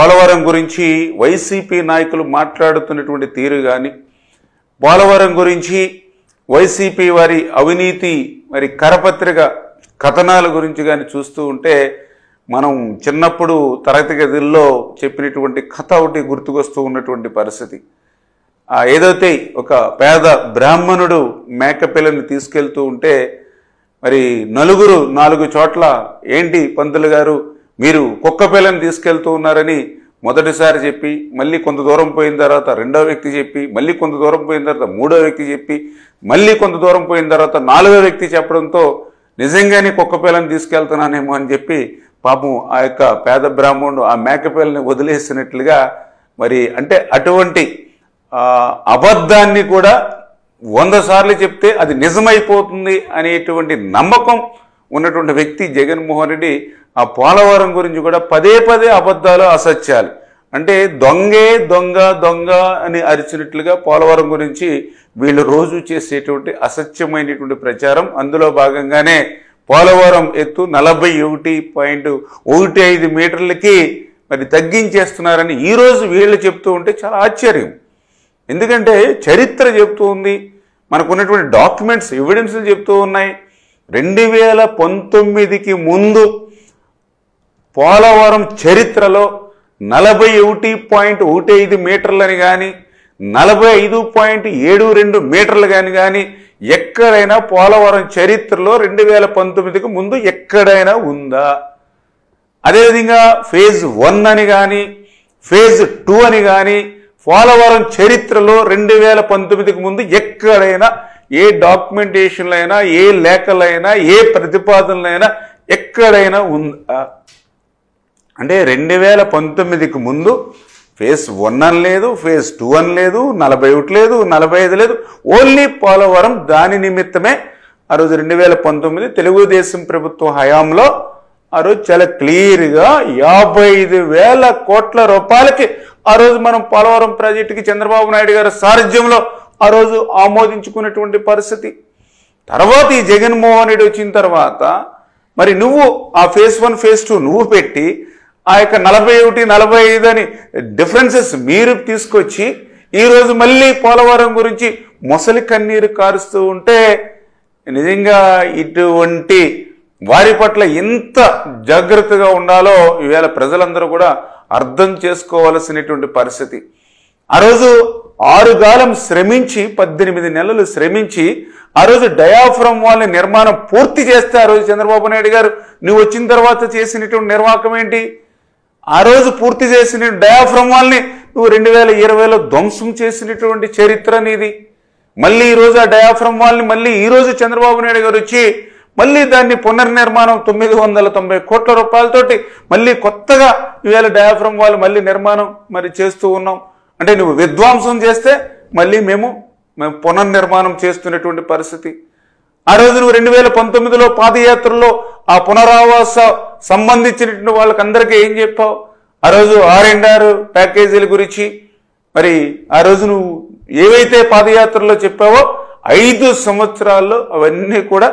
పోలవరం గురించి వైసీపీ నాయకులు మాట్లాడుతున్నటువంటి తీరు కానీ, పోలవరం గురించి వైసీపీ వారి అవినీతి మరి కరపత్రిక కథనాల గురించి కానీ చూస్తూ ఉంటే మనం చిన్నప్పుడు తరగతి గదుల్లో చెప్పినటువంటి కథ ఒకటి గుర్తుకొస్తూ ఉన్నటువంటి పరిస్థితి. ఏదైతే ఒక పేద బ్రాహ్మణుడు మేకపిల్లని తీసుకెళ్తూ ఉంటే మరి నలుగురు 4 చోట్ల ఏంటి పంతులు గారు మీరు కుక్క పిల్లని తీసుకెళ్తూ ఉన్నారని మొదటిసారి చెప్పి, మళ్ళీ కొంత దూరం పోయిన తర్వాత రెండో వ్యక్తి చెప్పి, మళ్ళీ కొంత దూరం పోయిన తర్వాత మూడో వ్యక్తి చెప్పి, మళ్ళీ కొంత దూరం పోయిన తర్వాత 4వ వ్యక్తి చెప్పడంతో నిజంగానే కుక్క పిల్లని తీసుకెళ్తున్నానేమో అని చెప్పి పాపం ఆ యొక్క పేద బ్రాహ్మణుడు ఆ మేకపిల్లని వదిలేసినట్లుగా మరి అంటే అటువంటి అబద్ధాన్ని కూడా 100 సార్లు చెప్తే అది నిజమైపోతుంది అనేటువంటి నమ్మకం ఉన్నటువంటి వ్యక్తి జగన్మోహన్ రెడ్డి ఆ పోలవరం గురించి కూడా పదే అబద్ధాలు, అసత్యాలు అంటే దొంగే దొంగ దొంగ అని అరిచినట్లుగా పోలవరం గురించి వీళ్ళు రోజు చేసేటువంటి అసత్యమైనటువంటి ప్రచారం. అందులో భాగంగానే పోలవరం ఎత్తు 41.15 మీటర్లకి మరి తగ్గించేస్తున్నారని ఈరోజు వీళ్ళు చెప్తూ ఉంటే చాలా ఆశ్చర్యం. ఎందుకంటే చరిత్ర చెప్తూ ఉంది, మనకున్నటువంటి డాక్యుమెంట్స్ ఎవిడెన్స్లు చెప్తూ ఉన్నాయి. 2019కి ముందు పోలవరం చరిత్రలో 41.15 మీటర్లని కానీ 45.72 మీటర్లు కానీ ఎక్కడైనా పోలవరం చరిత్రలో 2019కి ముందు ఎక్కడైనా ఉందా? అదేవిధంగా ఫేజ్ 1 అని కానీ ఫేజ్ 2 అని కానీ పోలవరం చరిత్రలో 2019కి ముందు ఎక్కడైనా ఏ డాక్యుమెంటేషన్లైనా, ఏ లేఖలైనా, ఏ ప్రతిపాదనలైనా ఎక్కడైనా ఉందా? అంటే 2019కి ముందు ఫేజ్ 1 అని లేదు, ఫేజ్ 2 అని లేదు, 41 లేదు, 45 లేదు, ఓన్లీ పోలవరం. దాని నిమిత్తమే ఆ రోజు 2019 తెలుగుదేశం ప్రభుత్వ హయాంలో ఆ రోజు చాలా క్లియర్గా 55,000 కోట్ల రూపాయలకి ఆ రోజు మనం పోలవరం ప్రాజెక్టుకి చంద్రబాబు నాయుడు గారి సారథ్యంలో ఆ రోజు ఆమోదించుకున్నటువంటి పరిస్థితి. తర్వాత ఈ జగన్మోహన్ రెడ్డి వచ్చిన తర్వాత మరి నువ్వు ఆ ఫేజ్ 1 ఫేజ్ 2 నువ్వు పెట్టి ఆ యొక్క 41, 45 అని డిఫరెన్సెస్ మీరు తీసుకొచ్చి ఈరోజు మళ్ళీ పోలవరం గురించి మొసలి కన్నీరు కారుస్తూ ఉంటే నిజంగా ఇటువంటి వారి పట్ల ఎంత జాగ్రత్తగా ఉండాలో ఈవేళ ప్రజలందరూ కూడా అర్థం చేసుకోవాల్సినటువంటి పరిస్థితి. ఆ రోజు 6 కాలం శ్రమించి 18 నెలలు శ్రమించి ఆ రోజు డయాఫ్రమ్ వాల్ నిర్మాణం పూర్తి చేస్తే ఆ రోజు చంద్రబాబు నాయుడు గారు నువ్వు వచ్చిన తర్వాత చేసినటువంటి నిర్వాహకం ఏంటి? ఆ రోజు పూర్తి చేసిన డయాఫ్రమ్ వాల్ని నువ్వు 2020లో ధ్వంసం చేసినటువంటి చరిత్ర నీది. మళ్ళీ ఈరోజు ఆ డయాఫ్రమ్ వాల్ని మళ్ళీ ఈరోజు చంద్రబాబు నాయుడు గారు వచ్చి మళ్ళీ దాన్ని పునర్నిర్మాణం 990 కోట్ల రూపాయలతోటి మళ్ళీ కొత్తగా ఈవేళ డయాఫ్రమ్ వాల్ మళ్ళీ నిర్మాణం మరి చేస్తూ ఉన్నాం. అంటే నువ్వు విధ్వంసం చేస్తే మళ్ళీ మేము పునర్నిర్మాణం చేస్తున్నటువంటి పరిస్థితి. ఆ రోజు నువ్వు 2019లో పాదయాత్రలో ఆ పునరావాస సంబంధించినటువంటి వాళ్ళకందరికీ ఏం చెప్పావు? ఆ రోజు R&R ప్యాకేజీల గురించి మరి ఆ రోజు నువ్వు ఏవైతే పాదయాత్రలో చెప్పావో 5 సంవత్సరాల్లో అవన్నీ కూడా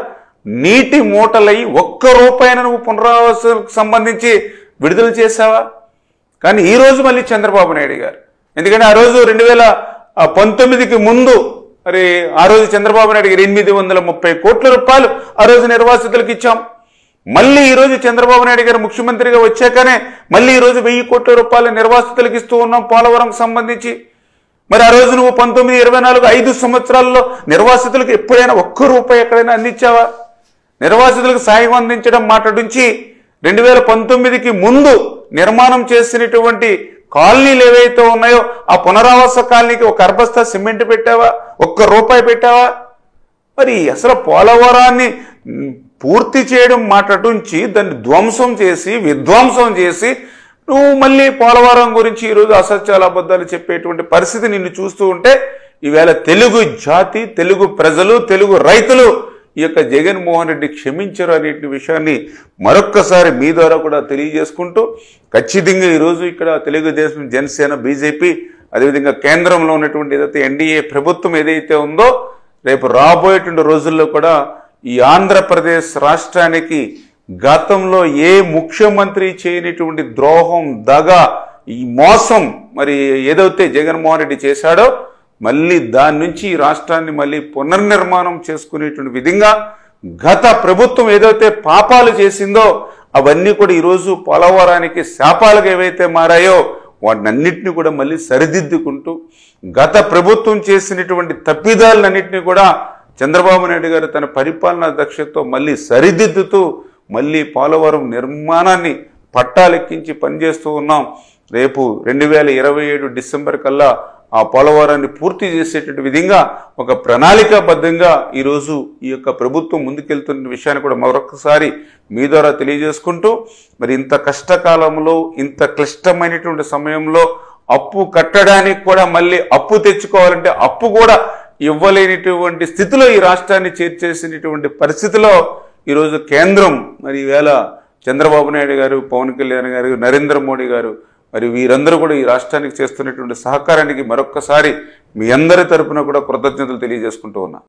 నీటి మూటలై 1 రూపాయిన నువ్వు పునరావాసానికి సంబంధించి విడుదల చేసావా? కానీ ఈరోజు మళ్ళీ చంద్రబాబు నాయుడు గారు, ఎందుకంటే ఆ రోజు 2019కి ముందు మరి ఆ రోజు చంద్రబాబు నాయుడు గారు 830 కోట్ల రూపాయలు ఆ రోజు నిర్వాసితులకు ఇచ్చాం. మళ్ళీ ఈరోజు చంద్రబాబు నాయుడు గారు ముఖ్యమంత్రిగా వచ్చాకనే మళ్ళీ ఈరోజు 1000 కోట్ల రూపాయలు నిర్వాసితులకు ఇస్తూ ఉన్నాం పోలవరం సంబంధించి. మరి ఆ రోజు నువ్వు 19, 24, 5 సంవత్సరాల్లో నిర్వాసితులకు ఎప్పుడైనా 1 రూపాయి ఎక్కడైనా అందించావా? నిర్వాసితులకు సాయం అందించడం మాట నుంచి 2019కి ముందు నిర్మాణం చేసినటువంటి కాలనీలు ఏవైతే ఉన్నాయో ఆ పునరావాస కాలనీకి 1 అర్బస్తా సిమెంట్ పెట్టావా? 1 రూపాయి పెట్టావా? మరి అసలు పోలవరాన్ని పూర్తి చేయడం మాట నుంచి దాన్ని ధ్వంసం చేసి విధ్వంసం చేసి నువ్వు మళ్ళీ పోలవరం గురించి ఈరోజు అసత్యాల అబద్ధాలు చెప్పేటువంటి పరిస్థితి నిన్ను చూస్తూ ఉంటే ఈవేళ తెలుగు జాతి, తెలుగు ప్రజలు, తెలుగు రైతులు ఈ యొక్క జగన్మోహన్ రెడ్డి క్షమించరు అనే విషయాన్ని మరొక్కసారి మీ ద్వారా కూడా తెలియజేసుకుంటూ ఖచ్చితంగా ఈరోజు ఇక్కడ తెలుగుదేశం, జనసేన, బీజేపీ అదేవిధంగా కేంద్రంలో ఉన్నటువంటి ఏదైతే ఎన్డీఏ ప్రభుత్వం ఏదైతే ఉందో రేపు రాబోయేటువంటి రోజుల్లో కూడా ఈ ఆంధ్రప్రదేశ్ రాష్ట్రానికి గతంలో ఏ ముఖ్యమంత్రి చేయనటువంటి ద్రోహం, దగ ఈ మోసం మరి ఏదైతే జగన్మోహన్ రెడ్డి చేశాడో మళ్ళీ దాని నుంచి ఈ రాష్ట్రాన్ని మళ్ళీ పునర్నిర్మాణం చేసుకునేటువంటి విధంగా గత ప్రభుత్వం ఏదైతే పాపాలు చేసిందో అవన్నీ కూడా ఈరోజు పోలవరానికి శాపాలుగా ఏవైతే మారాయో వాటినన్నింటినీ కూడా మళ్ళీ సరిదిద్దుకుంటూ గత ప్రభుత్వం చేసినటువంటి తప్పిదాలన్నింటినీ కూడా చంద్రబాబు నాయుడు గారు తన పరిపాలనా దక్షతతో మళ్ళీ సరిదిద్దుతూ మళ్ళీ పోలవరం నిర్మాణాన్ని పట్టాలెక్కించి పనిచేస్తూ ఉన్నాం. రేపు 2027 డిసెంబర్ కల్లా ఆ పోలవరాన్ని పూర్తి చేసేటువంటి విధంగా ఒక ప్రణాళికాబద్ధంగా ఈరోజు ఈ యొక్క ప్రభుత్వం ముందుకెళ్తున్న విషయాన్ని కూడా మరొకసారి మీ ద్వారా తెలియజేసుకుంటూ మరి ఇంత కష్టకాలంలో ఇంత క్లిష్టమైనటువంటి సమయంలో అప్పు కట్టడానికి కూడా మళ్ళీ అప్పు తెచ్చుకోవాలంటే అప్పు కూడా ఇవ్వలేనిటువంటి స్థితిలో ఈ రాష్ట్రాన్ని చేర్చేసినటువంటి పరిస్థితిలో ఈరోజు కేంద్రం మరి ఈవేళ చంద్రబాబు నాయుడు గారు, పవన్ కళ్యాణ్ గారు, నరేంద్ర మోడీ గారు మరి వీరందరూ కూడా ఈ రాష్ట్రానికి చేస్తున్నటువంటి సహకారానికి మరొక్కసారి మీ అందరి తరపున కూడా కృతజ్ఞతలు తెలియజేసుకుంటూ ఉన్నా.